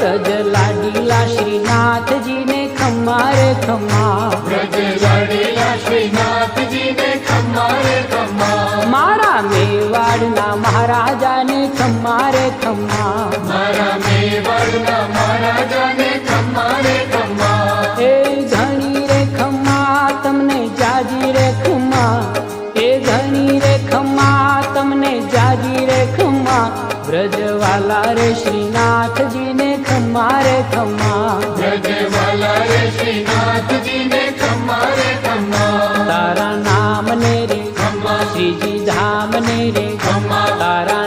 ब्रज लाडीला श्रीनाथ जी ने खम्मा रे खम्मा, ब्रज लाडीला श्रीनाथ जी ने खम्मा रे खम्मा, मारा मेवाड़ना महाराजा ने खम्मा रे खम्मा, मारा मेवाड़ना महाराजा ने खम्मा रे खम्मा, ए घणी रे खम्मा तमने जाजी रे खम्मा, ए घणी रे खम्मा तमने जाजी रे खम्मा, ब्रजवाला रे श्रीनाथ जी ने खम्मा रे खम्मा, ब्रजवाला रे श्रीनाथ जी ने खम्मा रे खम्मा, तारा नाम ने रे खम्मा, श्रीजी धाम ने रे खम्मा, तारा